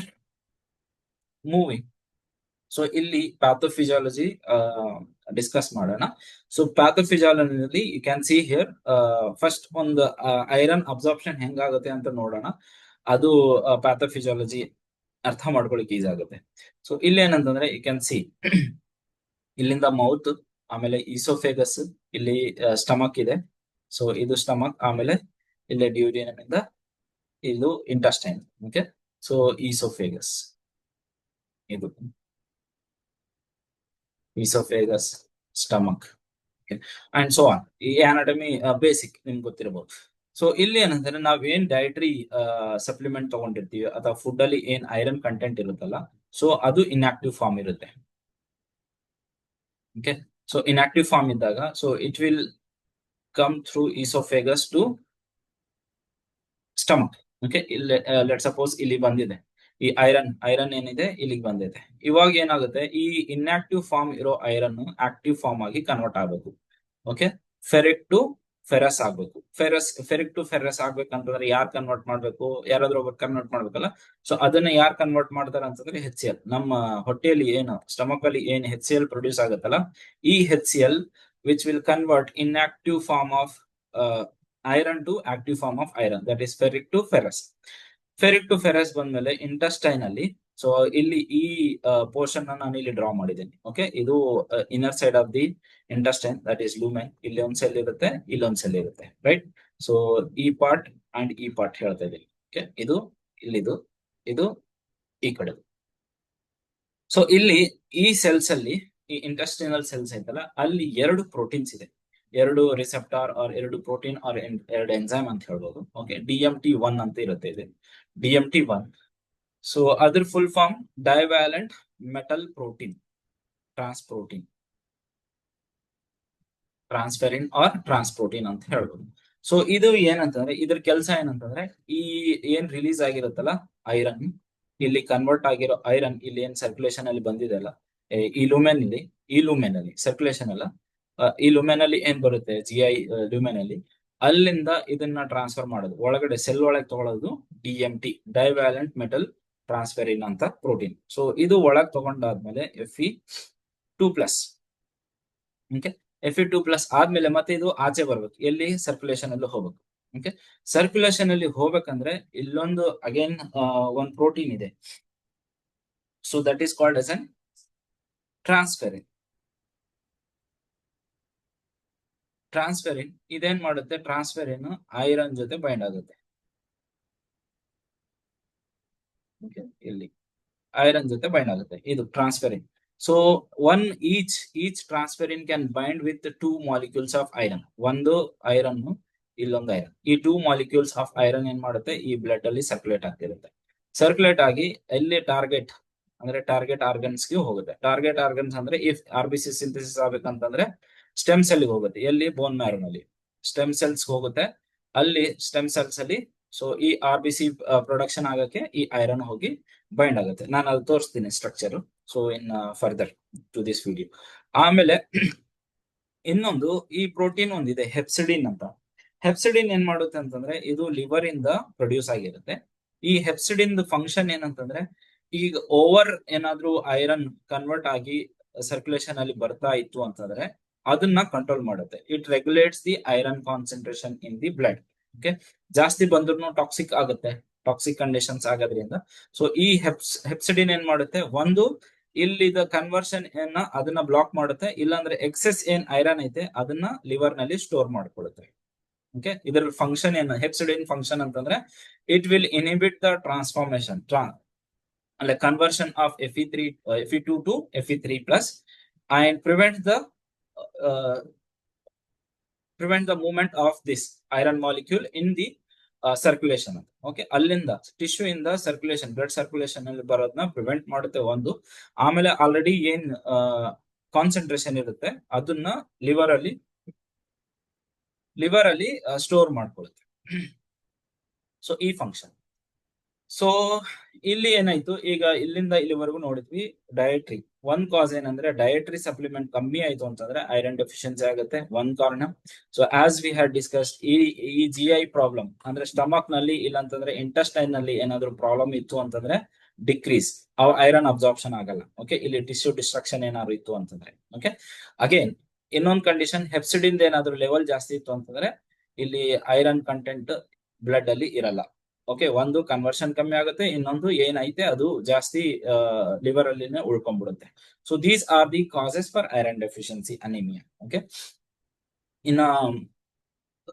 moving. So ಇಲ್ಲಿ pathophysiology discuss ಮಾಡೋಣ. So ಪ್ಯಾಥೋಫಿಸಿಯಾಲಜಿಯಲ್ಲಿ you can see here, first ಒಂದು iron absorption ಹೆಂಗಾಗುತ್ತೆ ಅಂತ ನೋಡೋಣ. ಅದು ಪ್ಯಾಥೋಫಿಸಿಯಾಲಜಿ ಅರ್ಥ ಮಾಡ್ಕೊಳಿಕ್ ಈಸಿ ಆಗುತ್ತೆ. ಸೊ ಇಲ್ಲಿ ಏನಂತಂದ್ರೆ ಯು ಕ್ಯಾನ್ ಸಿ ಇಲ್ಲಿಂದ ಮೌತ್, ಆಮೇಲೆ ಈಸೋಫೇಗಸ್, ಇಲ್ಲಿ ಸ್ಟಮಕ್ ಇದೆ. ಸೊ ಇದು ಸ್ಟಮಕ್, ಆಮೇಲೆ ಇಲ್ಲಿ ಡ್ಯೂರಿಯಮ್ ಇಂದ ಇದು ಇಂಟೆಸ್ಟೈನ್. ಓಕೆ, ಸೊ ಈಸೋಫೇಗಸ್, ಇದು oesophagus, stomach, and so on. ಈ ಅನಾಟಮಿ ಬೇಸಿಕ್ ನಿಮ್ಗೆ ಗೊತ್ತಿರಬಹುದು. ಸೊ ಇಲ್ಲಿ ಏನಂದ್ರೆ ನಾವೇನ್ ಡಯಟ್ರಿ ಸಪ್ಲಿಮೆಂಟ್ ತಗೊಂಡಿರ್ತೀವಿ ಅಥವಾ ಫುಡ್ ಅಲ್ಲಿ ಏನ್ ಐರನ್ ಕಂಟೆಂಟ್ ಇರುತ್ತಲ್ಲ, ಸೊ ಅದು ಇನ್ಆಕ್ಟಿವ್ ಫಾರ್ಮ್ ಇರುತ್ತೆ. ಓಕೆ, ಸೊ ಇನ್ಆಕ್ಟಿವ್ ಫಾರ್ಮ್ ಇದ್ದಾಗ so it will come through oesophagus to stomach. Okay, ಇಲ್ಲಿ ಲೆಟ್ ಸಪೋಸ್ ಇಲ್ಲಿ ಬಂದಿದೆ ಈ ಐರನ್ ಏನಿದೆ ಇಲ್ಲಿಗೆ ಬಂದಿದೆ. ಇವಾಗ ಏನಾಗುತ್ತೆ, ಈ ಇನ್ಆಕ್ಟಿವ್ ಫಾರ್ಮ್ ಇರೋ ಐರನ್ ಆಕ್ಟಿವ್ ಫಾರ್ಮ್ ಆಗಿ ಕನ್ವರ್ಟ್ ಆಗ್ಬೇಕು. ಓಕೆ, ಫೆರಿಕ್ ಟು ಫೆರಸ್ ಆಗ್ಬೇಕು. ಫೆರಿಕ್ ಟು ಫೆರಸ್ ಆಗ್ಬೇಕಂತಂದ್ರೆ ಯಾರು ಕನ್ವರ್ಟ್ ಮಾಡ್ಬೇಕು, ಯಾರಾದ್ರೂ ಒಬ್ಬರು ಕನ್ವರ್ಟ್ ಮಾಡ್ಬೇಕಲ್ಲ. ಸೊ ಅದನ್ನ ಯಾರು ಕನ್ವರ್ಟ್ ಮಾಡ್ತಾರೆ ಅಂತಂದ್ರೆ HCl. ನಮ್ಮ ಹೊಟ್ಟೆಯಲ್ಲಿ ಏನು ಸ್ಟಮಕ್ ಅಲ್ಲಿ ಏನ್ HCl ಪ್ರೊಡ್ಯೂಸ್ ಆಗುತ್ತಲ್ಲ, ಈ HCl which will convert inactive form of iron to active form of iron, that is ferric to ferrous. Ferric to ferrous ಬಂದ್ಮೇಲೆ ಇಂಟೆಸ್ಟೈನ್ ಅಲ್ಲಿ, ಸೊ ಇಲ್ಲಿ ಈ ಪೋರ್ಷನ್ ನಾನು ಇಲ್ಲಿ ಡ್ರಾ ಮಾಡಿದ್ದೀನಿ. ಓಕೆ, ಇದು inner side of the intestine, that is lumen. ಇಲ್ಲಿ ಒಂದ್ ಸೆಲ್ ಇರುತ್ತೆ, ಇಲ್ಲೊಂದ್ ಸೆಲ್ ಇರುತ್ತೆ, ರೈಟ್. ಸೊ ಈ ಪಾರ್ಟ್ ಅಂಡ್ ಈ ಪಾರ್ಟ್ ಹೇಳ್ತಾ ಇದ್ದೀನಿ. ಓಕೆ, ಇದು ಇಲ್ಲಿದು, ಇದು ಈ ಕಡೆ. ಸೊ ಇಲ್ಲಿ ಈ ಸೆಲ್ಸ್ ಅಲ್ಲಿ, ಈ ಇಂಟೆಸ್ಟಿನಲ್ ಸೆಲ್ಸ್ ಐತಲ್ಲ, ಅಲ್ಲಿ 2 ಪ್ರೋಟೀನ್ಸ್ ಇದೆ, 2 receptor or 2 protein or 2 enzyme ಅಂತ ಹೇಳ್ಬೋದು. ಓಕೆ, DMT1 ಅಂತ ಇರುತ್ತೆ ಇದು, DMT1. ಸೊ ಅದ್ರ full form divalent metal protein transferrin or transprotein ಅಂತ ಹೇಳ್ಬೋದು. ಸೊ ಇದು ಏನಂತಂದ್ರೆ, ಇದ್ರ ಕೆಲಸ ಏನಂತಂದ್ರೆ, ಈ ಏನ್ ರಿಲೀಸ್ ಆಗಿರುತ್ತಲ್ಲ ಐರನ್, ಇಲ್ಲಿ ಕನ್ವರ್ಟ್ ಆಗಿರೋ ಐರನ್ ಇಲ್ಲಿ ಏನ್ ಸರ್ಕ್ಯುಲೇಷನ್ ಅಲ್ಲಿ ಬಂದಿದೆ ಅಲ್ಲ, ಈ ಲೂಮೆನ್ ಅಲ್ಲಿ ಸರ್ಕ್ಯುಲೇಷನ್ ಅಲ್ಲ, ಈ ಲೂಮೆನ್ ಅಲ್ಲಿ ಏನ್ ಬರುತ್ತೆ, GI ಲೂಮೆನ್ ಅಲ್ಲಿ, ಅಲ್ಲಿಂದ ಇದನ್ನ ಟ್ರಾನ್ಸ್ಫರ್ ಮಾಡೋದು ಒಳಗಡೆ ಸೆಲ್ ಒಳಗೆ ತಗೊಳ್ಳೋದು DMT, ಡೈವ್ಯಾಲೆಂಟ್ ಮೆಟಲ್ ಟ್ರಾನ್ಸ್ಫೆರಿನ್ ಅಂತ ಪ್ರೋಟೀನ್. ಸೊ ಇದು ಒಳಗೆ ತಗೊಂಡಾದ್ಮೇಲೆ Fe2+. ಓಕೆ, Fe2+ ಆದ್ಮೇಲೆ ಮತ್ತೆ ಇದು ಆಚೆ ಬರ್ಬೇಕು, ಎಲ್ಲಿ ಸರ್ಕ್ಯುಲೇಷನ್ ಅಲ್ಲಿ ಹೋಗ್ಬೇಕು. ಓಕೆ, ಸರ್ಕ್ಯುಲೇಷನ್ ಅಲ್ಲಿ ಹೋಗ್ಬೇಕಂದ್ರೆ ಇಲ್ಲೊಂದು ಅಗೇನ್ ಒಂದು ಪ್ರೋಟೀನ್ ಇದೆ. So that is called as an transferrin. ಇದೇನ್ ಮಾಡುತ್ತೆ, ಟ್ರಾನ್ಸ್ಫೆರಿನ್ ಐರನ್ ಜೊತೆ ಬೈಂಡ್ ಆಗುತ್ತೆ. ಇಲ್ಲಿ ಐರನ್ ಜೊತೆ ಬೈಂಡ್ ಆಗುತ್ತೆ, ಇದು transferrin. So each transferrin can bind with 2 molecules of iron. ಒಂದು ಐರನ್ ಇಲ್ಲೊಂದು ಐರನ್. ಈ 2 ಮಾಲಿಕ್ಯೂಲ್ಸ್ ಆಫ್ ಐರನ್ ಏನ್ ಮಾಡುತ್ತೆ, ಈ ಬ್ಲಡ್ ಅಲ್ಲಿ ಸರ್ಕ್ಯುಲೇಟ್ ಆಗ್ತಿರುತ್ತೆ. ಸರ್ಕ್ಯುಲೇಟ್ ಆಗಿ ಎಲ್ಲಿ ಟಾರ್ಗೆಟ್ ಅಂದ್ರೆ ಟಾರ್ಗೆಟ್ ಆರ್ಗನ್ಸ್ ಗೆ ಹೋಗುತ್ತೆ. ಟಾರ್ಗೆಟ್ ಆರ್ಗನ್ಸ್ ಅಂದ್ರೆ if R B C synthesis ಆಗ್ಬೇಕಂತಂದ್ರೆ ಸ್ಟೆಮ್ ಸೆಲ್ ಹೋಗುತ್ತೆ. ಎಲ್ಲಿ, ಬೋನ್ ಮ್ಯಾರೋ ನಲ್ಲಿ ಸ್ಟೆಮ್ ಸೆಲ್ಸ್ ಹೋಗುತ್ತೆ. ಅಲ್ಲಿ ಸ್ಟೆಮ್ ಸೆಲ್ಸ್ ಅಲ್ಲಿ ಸೊ ಈ ಆರ್ ಬಿ ಸಿ ಪ್ರೊಡಕ್ಷನ್ ಆಗಕ್ಕೆ ಈ ಐರನ್ ಹೋಗಿ ಬೈಂಡ್ ಆಗುತ್ತೆ. ನಾನು ಅದು ತೋರಿಸ್ತೀನಿ structure so in further to this video. ಆಮೇಲೆ ಇನ್ನೊಂದು ಈ ಪ್ರೋಟೀನ್ ಒಂದಿದೆ ಹೆಪ್ಸಿಡಿನ್ ಅಂತ. ಹೆಪ್ಸಿಡಿನ್ ಏನ್ ಮಾಡುತ್ತೆ ಅಂತಂದ್ರೆ ಇದು ಲಿವರ್ ಇಂದ ಪ್ರೊಡ್ಯೂಸ್ ಆಗಿರುತ್ತೆ. ಈ ಹೆಪ್ಸಿಡಿನ್ ಫಂಕ್ಷನ್ ಏನಂತಂದ್ರೆ ಈಗ ಓವರ್ ಏನಾದ್ರೂ ಐರನ್ ಕನ್ವರ್ಟ್ ಆಗಿ ಸರ್ಕ್ಯುಲೇಷನ್ ಅಲ್ಲಿ ಬರ್ತಾ ಇತ್ತು ಅಂತಂದ್ರೆ ಅದನ್ನ ಕಂಟ್ರೋಲ್ ಮಾಡುತ್ತೆ. It regulates the iron concentration in the blood. Okay, ಜಾಸ್ತಿ ಬಂದ್ರು ಟಾಕ್ಸಿಕ್ ಆಗುತ್ತೆ, ಟಾಕ್ಸಿಕ್ ಕಂಡೀಷನ್ಸ್ ಆಗೋದ್ರಿಂದ. ಸೊ ಈ ಹೆಪ್ಸಿಡಿನ್ ಏನ್ ಮಾಡುತ್ತೆ, ಒಂದು ಇಲ್ಲಿ ಕನ್ವರ್ಷನ್ ಅದನ್ನ ಬ್ಲಾಕ್ ಮಾಡುತ್ತೆ, ಇಲ್ಲಾಂದ್ರೆ ಎಕ್ಸೆಸ್ ಏನ್ ಐರನ್ ಐತೆ ಅದನ್ನ ಲಿವರ್ ನಲ್ಲಿ ಸ್ಟೋರ್ ಮಾಡ್ಕೊಳ್ಳುತ್ತೆ. ಓಕೆ, ಇದರ ಫಂಕ್ಷನ್ ಏನು, ಹೆಪ್ಸಿಡಿನ್ ಫಂಕ್ಷನ್ ಅಂತಂದ್ರೆ it will inhibit the transformation ಅಲ್ಲ conversion of Fe2 to Fe3+ and prevent the movement of this iron molecule in the circulation ಅಂತ. ಓಕೆ, ಅಲ್ಲಿಂದ ಟಿಶ್ಯೂ ಇಂದ ಸರ್ಕ್ಯುಲೇಷನ್, ಬ್ಲಡ್ ಸರ್ಕ್ಯುಲೇಷನ್ ಅಲ್ಲಿ ಬರೋದನ್ನ prevent ಮಾಡುತ್ತೆ ಒಂದು. ಆಮೇಲೆ ಆಲ್ರೆಡಿ ಏನ್ ಕಾನ್ಸಂಟ್ರೇಷನ್ ಇರುತ್ತೆ ಅದನ್ನ ಲಿವರ್ ಅಲ್ಲಿ ಸ್ಟೋರ್ ಮಾಡ್ಕೊಳ್ಳುತ್ತೆ. ಸೊ ಈ ಫಂಕ್ಷನ್. ಸೊ ಇಲ್ಲಿ ಏನಾಯ್ತು, ಈಗ ಇಲ್ಲಿಂದ ಇಲ್ಲಿವರೆಗೂ ನೋಡಿದ್ವಿ ಡಯಟ್ರಿ. ಒಂದ್ ಕಾಸ್ ಏನಂದ್ರೆ ಡಯಟ್ರಿ ಸಪ್ಲಿಮೆಂಟ್ ಕಮ್ಮಿ ಆಯ್ತು ಅಂತಂದ್ರೆ ಐರನ್ ಡೆಫಿಷಿಯನ್ಸಿ ಆಗುತ್ತೆ, ಒಂದ್ ಕಾರಣ. So as we had discussed, ಈ GI ಪ್ರಾಬ್ಲಮ್ ಅಂದ್ರೆ ಸ್ಟಮಕ್ ನಲ್ಲಿ ಇಲ್ಲಾಂತಂದ್ರೆ ಇಂಟೆಸ್ಟೈನ್ ನಲ್ಲಿ ಏನಾದ್ರು ಪ್ರಾಬ್ಲಮ್ ಇತ್ತು ಅಂತಂದ್ರೆ ಡಿಕ್ರೀಸ್ ಐರನ್ ಅಬ್ಸಾರ್ಪ್ಷನ್ ಆಗಲ್ಲ. ಓಕೆ, ಇಲ್ಲಿ ಟಿಶ್ಯೂ ಡಿಸ್ಟ್ರಕ್ಷನ್ ಏನಾದ್ರು ಇತ್ತು ಅಂತಂದ್ರೆ. ಓಕೆ, ಅಗೇನ್ ಇನ್ನೊಂದು ಕಂಡೀಷನ್, ಹೆಪ್ಸಿಡಿನ್ ಏನಾದ್ರು ಲೆವೆಲ್ ಜಾಸ್ತಿ ಇತ್ತು ಅಂತಂದ್ರೆ ಇಲ್ಲಿ ಐರನ್ ಕಂಟೆಂಟ್ ಬ್ಲಡ್ ಅಲ್ಲಿ ಇರಲ್ಲ. ಓಕೆ, ಒಂದು ಕನ್ವರ್ಷನ್ ಕಮ್ಮಿ ಆಗುತ್ತೆ, ಇನ್ನೊಂದು ಏನೈತೆ ಅದು ಜಾಸ್ತಿ ಲಿವರ್ ಅಲ್ಲಿನೇ ಉಳ್ಕೊಂಡ್ಬಿಡುತ್ತೆ. So these are the causes for iron deficiency anaemia. Okay, ಇನ್ನ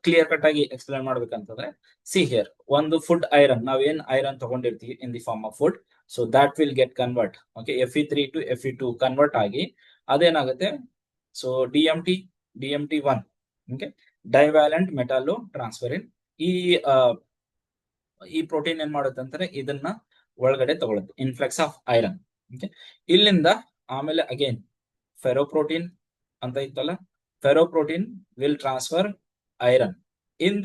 ಕ್ಲಿಯರ್ ಕಟ್ ಆಗಿ ಎಕ್ಸ್ಪ್ಲೇನ್ ಮಾಡ್ಬೇಕಂತಂದ್ರೆ, ಸಿ ಹಿಯರ್ ಒಂದು ಫುಡ್ ಐರನ್, ನಾವೇನ್ ಐರನ್ ತಗೊಂಡಿರ್ತೀವಿ in the form of food, so that will get convert. Okay, Fe3 to Fe2 convert ಆಗಿ ಅದೇನಾಗುತ್ತೆ, so DMT1 okay, ಡೈವ್ಯಾಲೆಂಟ್ ಮೆಟಾಲೋ ಟ್ರಾನ್ಸ್ಫರಿನ್. ಈ protein ಏನ್ ಮಾಡುತ್ತೆ ಅಂತಾರೆ, ಇದನ್ನ ಒಳಗಡೆ ತಗೊಳುತ್ತೆ, ಇನ್ಫ್ಲೆಕ್ಸ್ ಆಫ್ ಐರನ್. ಓಕೆ, ಇಲ್ಲಿಂದ ಆಮೇಲೆ ಅಗೇನ್ ಫೆರೋಪ್ರೋಟೀನ್ ಅಂತ ಇತ್ತಲ್ಲ, ferroprotein will transfer iron in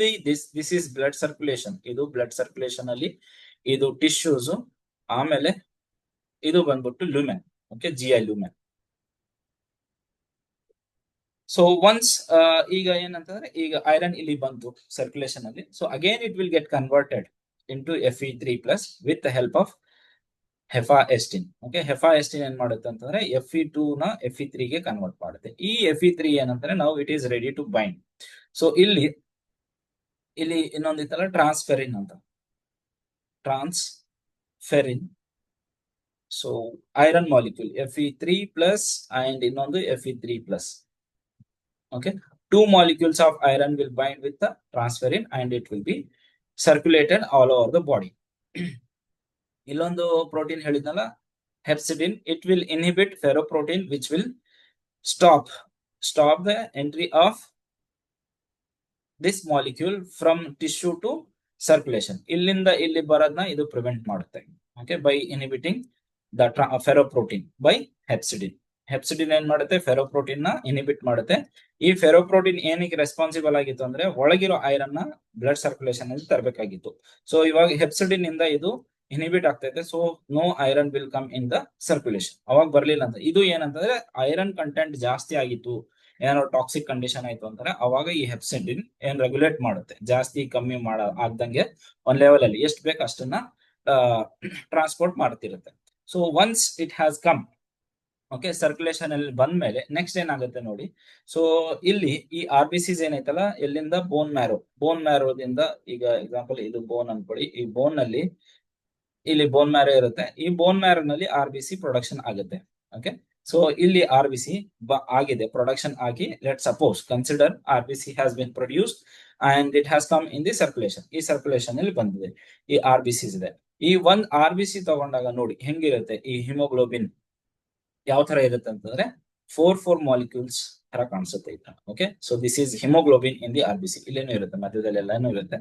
this is blood circulation. ಇದು ಬ್ಲಡ್ ಸರ್ಕ್ಯುಲೇಷನ್ ಅಲ್ಲಿ ಇದು ಟಿಶ್ಯೂಸ್, ಆಮೇಲೆ ಇದು ಬಂದ್ಬಿಟ್ಟು lumen. Okay, GI lumen. So once ಈಗ ಏನಂತಂದ್ರೆ ಈಗ ಐರನ್ ಇಲ್ಲಿ ಬಂತು ಸರ್ಕ್ಯುಲೇಷನ್ ಅಲ್ಲಿ, so again it will get converted into Fe3+ with the help of hephaestin. Okay, hephaestin ಏನ್ ಮಾಡುತ್ತೆ ಅಂತಂದ್ರೆ Fe2 ನ Fe3 ಗೆ ಕನ್ವರ್ಟ್ ಮಾಡುತ್ತೆ. ಈ Fe3 ಏನಂತಾರೆ, ನಾವು it is ready to bind. So ಇಲ್ಲಿ ಇನ್ನೊಂದಿತ್ತಲ್ಲ ಟ್ರಾನ್ಸ್ಫೆರಿನ್ ಅಂತ, transferrin. So iron molecule Fe3+ and ಇನ್ನೊಂದು Fe3+. Okay, 2 molecules of iron will bind with the transferrin and it will be circulated all over the body. ಇಲ್ಲೊಂದು protein ಹೇಳಿದ್ನಲ್ಲ hepcidin, it will inhibit ferroprotein which will stop the entry of this molecule from tissue to circulation. ಇಲ್ಲಿಂದ ಇಲ್ಲಿ ಬರೋದನ್ನ ಇದು prevent ಮಾಡುತ್ತೆ. Okay, by inhibiting the ferroprotein by hepcidin. Hepcidin ಏನ್ ಮಾಡುತ್ತೆ, ಫೆರೋಪ್ರೋಟೀನ್ ನ ಇನ್ಹಿಬಿಟ್ ಮಾಡುತ್ತೆ. ಈ ಫೆರೋಪ್ರೋಟೀನ್ ಏನಕ್ಕೆ ರೆಸ್ಪಾನ್ಸಿಬಲ್ ಆಗಿತ್ತು ಅಂದ್ರೆ ಒಳಗಿರೋ ಐರನ್ ನ ಬ್ಲಡ್ ಸರ್ಕ್ಯುಲೇಷನ್ ಅಲ್ಲಿ ತರಬೇಕಾಗಿತ್ತು. ಸೊ ಇವಾಗ ಹೆಪ್ಸಿಡಿನ್ ಇಂದ ಇದು ಇನ್ಹಿಬಿಟ್ ಆಗ್ತೈತೆ. So no iron will come in the circulation. ಅವಾಗ ಬರ್ಲಿಲ್ಲ ಅಂತ. ಇದು ಏನಂತಂದ್ರೆ ಐರನ್ ಕಂಟೆಂಟ್ ಜಾಸ್ತಿ ಆಗಿತ್ತು, ಏನಾದ್ರು ಟಾಕ್ಸಿಕ್ ಕಂಡೀಷನ್ ಆಯ್ತು ಅಂತಾರೆ, ಅವಾಗ ಈ ಹೆಪ್ಸಿಡಿನ್ ಏನ್ ರೆಗ್ಯುಲೇಟ್ ಮಾಡುತ್ತೆ, ಜಾಸ್ತಿ ಕಮ್ಮಿ ಆಗ್ದಂಗೆ ಒಂದ್ ಲೆವೆಲ್ ಅಲ್ಲಿ ಎಷ್ಟು ಬೇಕು ಅಷ್ಟನ್ನ ಟ್ರಾನ್ಸ್ಪೋರ್ಟ್ ಮಾಡ್ತಿರುತ್ತೆ. So once it has come, okay, circulation ಅಲ್ಲಿ ಬಂದ್ಮೇಲೆ ನೆಕ್ಸ್ಟ್ ಏನಾಗುತ್ತೆ ನೋಡಿ. ಸೊ ಇಲ್ಲಿ ಈ RBCs ಏನೈತಲ್ಲ, ಎಲ್ಲಿಂದ ಬೋನ್ ಮ್ಯಾರೋದಿಂದ, ಈಗ ಎಕ್ಸಾಂಪಲ್ ಇದು ಬೋನ್ ಅನ್ಕೊಳ್ಳಿ, ಈ ಬೋನ್ ನಲ್ಲಿ ಇಲ್ಲಿ ಬೋನ್ ಮ್ಯಾರೋ ಇರುತ್ತೆ, ಈ ಬೋನ್ ಮ್ಯಾರೋ ನಲ್ಲಿ RBC ಪ್ರೊಡಕ್ಷನ್ ಆಗುತ್ತೆ. ಓಕೆ, ಸೊ ಇಲ್ಲಿ RBC ಆಗಿದೆ, ಪ್ರೊಡಕ್ಷನ್ ಆಗಿ, let suppose consider RBC has been produced and it has come in the circulation. ಈ ಸರ್ಕ್ಯುಲೇಷನ್ ಅಲ್ಲಿ ಬಂದಿದೆ, ಈ RBCs ಇದೆ. ಈ ಒಂದ್ RBC ತಗೊಂಡಾಗ ನೋಡಿ ಹೆಂಗಿರುತ್ತೆ, ಈ ಹಿಮೋಗ್ಲೋಬಿನ್ ಯಾವ ತರ ಇರುತ್ತೆ ಅಂತಂದ್ರೆ 4 ಮಾಲಿಕ್ಯೂಲ್ಸ್ ತರ ಕಾಣಿಸುತ್ತೆ ಈ ತರ. Okay, so this is haemoglobin in the RBC. ಇಲ್ಲೇನು ಇರುತ್ತೆ, ಮಧ್ಯದಲ್ಲಿ ಎಲ್ಲಾನು ಇರುತ್ತೆ.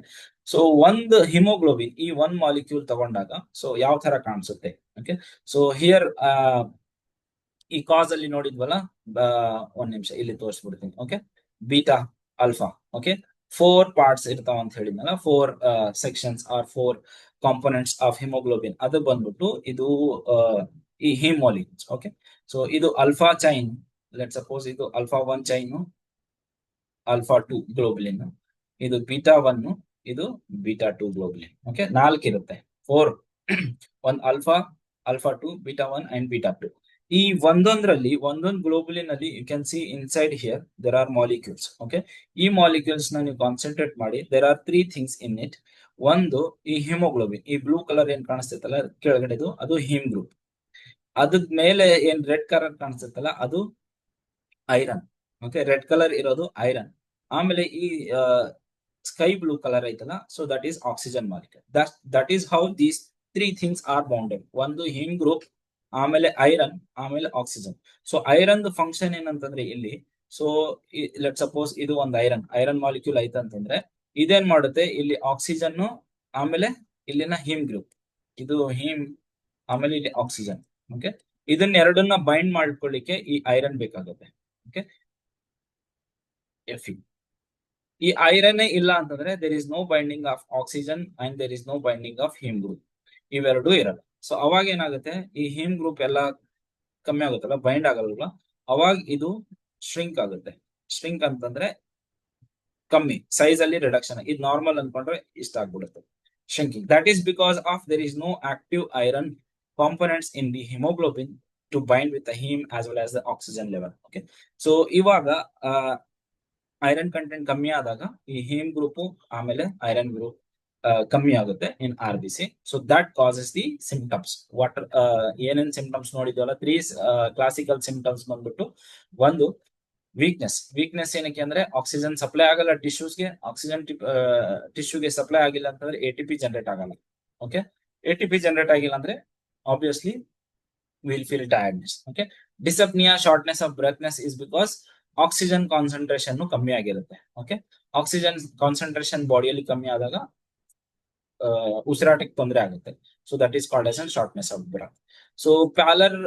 ಸೊ ಒಂದು ಹಿಮೋಗ್ಲೋಬಿನ್ ಈ ಒನ್ ಮಾಲಿಕ್ಯೂಲ್ ತಗೊಂಡಾಗ ಸೊ ಯಾವ ತರ ಕಾಣಿಸುತ್ತೆ. ಓಕೆ, ಸೊ ಹಿಯರ್ ಈ ಕಾಸ್ ಅಲ್ಲಿ ನೋಡಿದ್ವಲ್ಲ, ಒಂದ್ ನಿಮಿಷ ಇಲ್ಲಿ ತೋರಿಸ್ಬಿಡ್ತೀನಿ. Okay, beta alpha. Okay, 4 parts ಇರ್ತಾವ ಅಂತ ಹೇಳಿದ್ನಲ್ಲ, 4 sections or 4 components of haemoglobin. ಅದು ಬಂದ್ಬಿಟ್ಟು ಇದು ಈ ಹಿಮೋಲಿಕ್ಯೂಲ್ಸ್. ಓಕೆ, ಸೊ ಇದು ಅಲ್ಫಾ ಚೈನ್. ಲೆಟ್ ಸಪೋಸ್ ಇದು ಅಲ್ಫಾ 1 ಚೈನ್, ಅಲ್ಫಾ 2 ಗ್ಲೋಬುಲಿನ್, ಇದು ಬೀಟಾ 1, ಇದು ಬೀಟಾ 2 ಗ್ಲೋಬುಲಿನ್. ಓಕೆ, 4 ಇರುತ್ತೆ, 4 ಒಂದು alpha, alpha 2, beta 1 and beta 2. ಈ ಒಂದೊಂದ್ರಲ್ಲಿ ಒಂದೊಂದು ಗ್ಲೋಬುಲಿನ್ ಅಲ್ಲಿ you can see inside here there are molecules. Okay, ಈ ಮಾಲಿಕ್ಯೂಲ್ಸ್ ನ ನೀವು ಕಾನ್ಸಂಟ್ರೇಟ್ ಮಾಡಿ, there are 3 things in it. ಒಂದು ಈ ಹಿಮೋಗ್ಲೋಬಿನ್, ಈ ಬ್ಲೂ ಕಲರ್ ಏನ್ ಕಾಣಿಸ್ತೈತಲ್ಲ ಕೆಳಗಡೆದು, ಅದು ಹಿಮ್ ಗ್ರೂಪ್. ಅದ್ರ ಮೇಲೆ ಏನ್ ರೆಡ್ ಕಲರ್ ಕಾಣಿಸುತ್ತಲ್ಲ ಅದು ಐರನ್. ಓಕೆ, ರೆಡ್ ಕಲರ್ ಇರೋದು ಐರನ್. ಆಮೇಲೆ ಈ ಸ್ಕೈ ಬ್ಲೂ ಕಲರ್ ಐತಲ್ಲ, so that is oxygen molecule. That is how these 3 things are bounded. ಒಂದು ಹಿಮ್ ಗ್ರೂಪ್, ಆಮೇಲೆ ಐರನ್, ಆಮೇಲೆ ಆಕ್ಸಿಜನ್. ಸೊ ಐರನ್ ಫಂಕ್ಷನ್ ಏನಂತಂದ್ರೆ ಇಲ್ಲಿ, ಸೊ ಲೆಟ್ ಸಪೋಸ್ ಇದು ಒಂದು ಐರನ್ ಮಾಲಿಕ್ಯೂಲ್ ಐತೆ ಅಂತಂದ್ರೆ ಇದೇನ್ ಮಾಡುತ್ತೆ, ಇಲ್ಲಿ ಆಕ್ಸಿಜನ್, ಆಮೇಲೆ ಇಲ್ಲಿನ ಹಿಮ್ ಗ್ರೂಪ್, ಇದು ಹಿಮ್, ಆಮೇಲೆ ಇಲ್ಲಿ ಆಕ್ಸಿಜನ್. ಓಕೆ, ಇದನ್ನೆರಡನ್ನ ಬೈಂಡ್ ಮಾಡ್ಕೊಳ್ಳಿಕ್ಕೆ ಈ ಐರನ್ ಬೇಕಾಗುತ್ತೆ. Okay, Fe. ಈ ಐರನ್ ಇಲ್ಲ ಅಂತಂದ್ರೆ there is no binding of oxygen and there is no binding of haem group. ಇವೆರಡೂ ಇರಲ್ಲ. ಸೊ ಅವಾಗ ಏನಾಗುತ್ತೆ, ಈ ಹಿಮ್ ಗ್ರೂಪ್ ಎಲ್ಲ ಕಮ್ಮಿ ಆಗುತ್ತಲ್ಲ, ಬೈಂಡ್ ಆಗಲ್ಲ, ಅವಾಗ ಇದು ಶ್ರಿಂಕ್ ಆಗುತ್ತೆ. ಶ್ರಿಂಕ್ ಅಂತಂದ್ರೆ ಕಮ್ಮಿ ಸೈಜ್ ಅಲ್ಲಿ ರಿಡಕ್ಷನ್. ಇದು ನಾರ್ಮಲ್ ಅನ್ಕೊಂಡ್ರೆ ಇಷ್ಟ ಆಗ್ಬಿಡುತ್ತೆ, shrinking. That is because of there is no active iron components in the hemoglobin to bind with the heme as well as the oxygen level. Okay, so ಇವಾಗ iron content ಕಮ್ಮಿ ಆದಾಗ ಈ him group ಆಮೇಲೆ iron group ಕಮ್ಮಿ ಆಗುತ್ತೆ ಇನ್ RBC. So that causes the symptoms. What ಏನೇನ್ symptoms ನೋಡಿದ್ವಲ್ಲ, 3 classical symptoms ಬಂದ್ಬಿಟ್ಟು, ಒಂದು ವೀಕ್ನೆಸ್ ಏನಕ್ಕೆ ಅಂದ್ರೆ ಆಕ್ಸಿಜನ್ ಸಪ್ಲೈ ಆಗಲ್ಲ ಟಿಶ್ಯೂಸ್ಗೆ. ಆಕ್ಸಿಜನ್ ಟಿಶ್ಯೂಗೆ ಸಪ್ಲೈ ಆಗಿಲ್ಲ ಅಂತಂದ್ರೆ ATP ಜನರೇಟ್ ಆಗಲ್ಲ. ಓಕೆ, ATP ಜನರೇಟ್ ಆಗಿಲ್ಲ ಅಂದ್ರೆ obviously will feel tiredness. Okay, dyspnoea, shortness of breathness is because oxygen concentration ಕಮ್ಮಿ ಆಗಿರುತ್ತೆ. ಓಕೆ, ಆಕ್ಸಿಜನ್ ಕಾನ್ಸಂಟ್ರೇಷನ್ ಬಾಡಿಯಲ್ಲಿ ಕಮ್ಮಿ ಆದಾಗ ಉಸಿರಾಟಕ್ಕೆ ತೊಂದರೆ ಆಗುತ್ತೆ. So that is called as shortness of breath. So pallor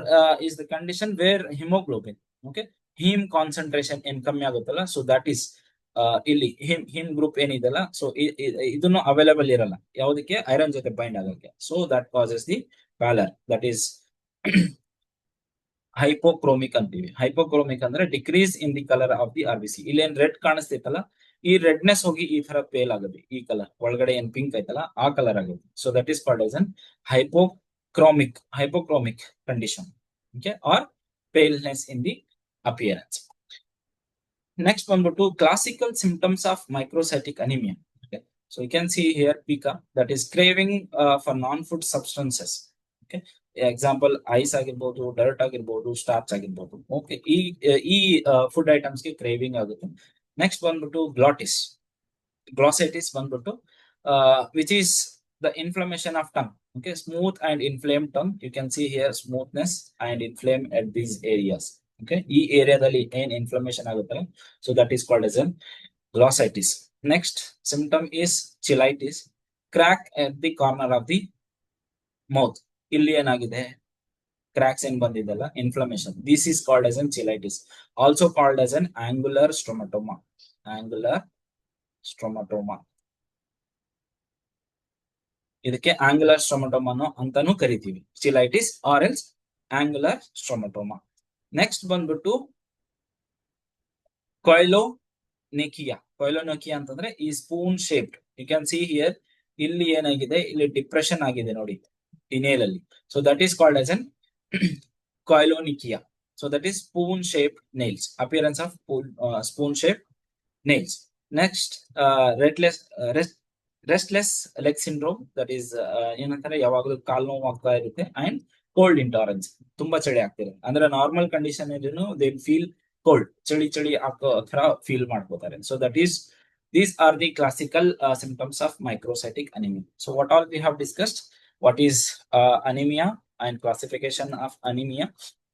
is the condition where haemoglobin, okay, heme concentration ಏನ್ ಕಮ್ಮಿ ಆಗುತ್ತಲ್ಲ, ಸೊ ದಟ್ ಈಸ್ ಇಲ್ಲಿ ಹಿಮ್ ಗ್ರೂಪ್ ಏನಿದೆಲ್ಲ, ಸೊ ಇದನ್ನು ಅವೈಲೇಬಲ್ ಇರಲ್ಲ ಯಾವುದಕ್ಕೆ, ಐರನ್ ಜೊತೆ ಬೈಂಡ್ ಆಗೋಕೆ. So that causes the pallor, that is hypochromic ಅಂತೀವಿ. ಹೈಪೋಕ್ರೋಮಿಕ್ ಅಂದ್ರೆ decrease in the colour of the RBC. ಇಲ್ಲೇನ್ ರೆಡ್ ಕಾಣಿಸ್ತೈತಲ್ಲ, ಈ ರೆಡ್ನೆಸ್ ಹೋಗಿ ಈ ತರ ಪೇಲ್ ಆಗುತ್ತೆ. ಈ ಕಲರ್ ಒಳಗಡೆ ಏನ್ ಪಿಂಕ್ ಐತಲ್ಲ ಆ ಕಲರ್ ಆಗುತ್ತೆ. So that is called as an hypochromic condition. Okay, or paleness in the appearance. Next ಬಂದ್ಬಿಟ್ಟು classical symptoms of microcytic anaemia. Okay, so you can see here PICA, that is craving for non-food substances. Okay, example ice ಆಗಿರ್ಬೋದು, dirt ಆಗಿರ್ಬೋದು, starch ಆಗಿರ್ಬೋದು. Okay, ಈ food items ಗೆ craving ಆಗುತ್ತೆ. Next ಬಂದ್ಬಿಟ್ಟು glossitis ಬಂದ್ಬಿಟ್ಟು which is the inflammation of tongue. Okay, smooth and inflame tongue. You can see here smoothness and inflame at these areas. Okay, ಈ ಏರಿಯಾದಲ್ಲಿ ಏನ್ ಇನ್ಫ್ಲಮೇಷನ್ ಆಗುತ್ತಲ್ಲ, so that is called as an glossitis. Next symptom is cheilitis, crack at the corner of the mouth. ಇಲ್ಲಿ ಏನಾಗಿದೆ, ಕ್ರಾಕ್ಸ್ ಏನ್ ಬಂದಿದ್ದಲ್ಲ, inflammation. This is called as an cheilitis, also called as an angular stromatoma. ಇದಕ್ಕೆ angular stromatoma ಅಂತಾನು ಕರಿತೀವಿ, cheilitis or else angular stromatoma. Next ಬಂದ್ಬಿಟ್ಟು koilonychia ಅಂತಂದ್ರೆ ಈ spoon shaped. You can see here, ಇಲ್ಲಿ ಏನಾಗಿದೆ, ಇಲ್ಲಿ ಡಿಪ್ರೆಷನ್ ಆಗಿದೆ ನೋಡಿ ಇನೇಲ್ ಅಲ್ಲಿ. So that is called as an koilonychia. So that is spoon shaped nails, appearance of spoon shaped nails. Next, restless leg syndrome. That is ಏನಂತಾರೆ, ಯಾವಾಗಲೂ ಕಾಲ್ ನೋವು ಆಗ್ತಾ ಇರುತ್ತೆ. ಅಂಡ್ ಕೋಲ್ಡ್ ಇಂಟಾಲರೆನ್ಸ್, ತುಂಬಾ ಚಳಿ ಆಗ್ತಿದೆ ಅಂದ್ರೆ normal condition they feel cold, ಚಳಿ ಹಾಕೋ ತರ ಫೀಲ್ ಮಾಡ್ಕೋತಾರೆ. So that is these are the classical symptoms of microcytic anemia. So what all we have discussed, what is anemia and classification of anemia.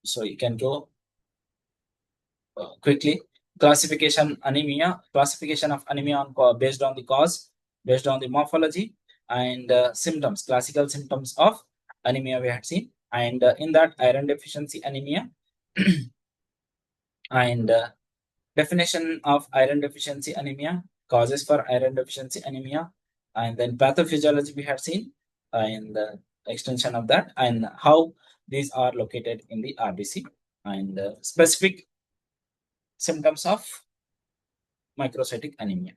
So you can go quickly. classification of anemia based on the cause, based on the morphology, and symptoms, classical symptoms of anemia we had seen, and in that iron deficiency anemia and definition of iron deficiency anemia, causes for iron deficiency anemia, and then pathophysiology we had seen, and the extension of that, and how these are located in the RBC, and specific symptoms of microcytic anemia.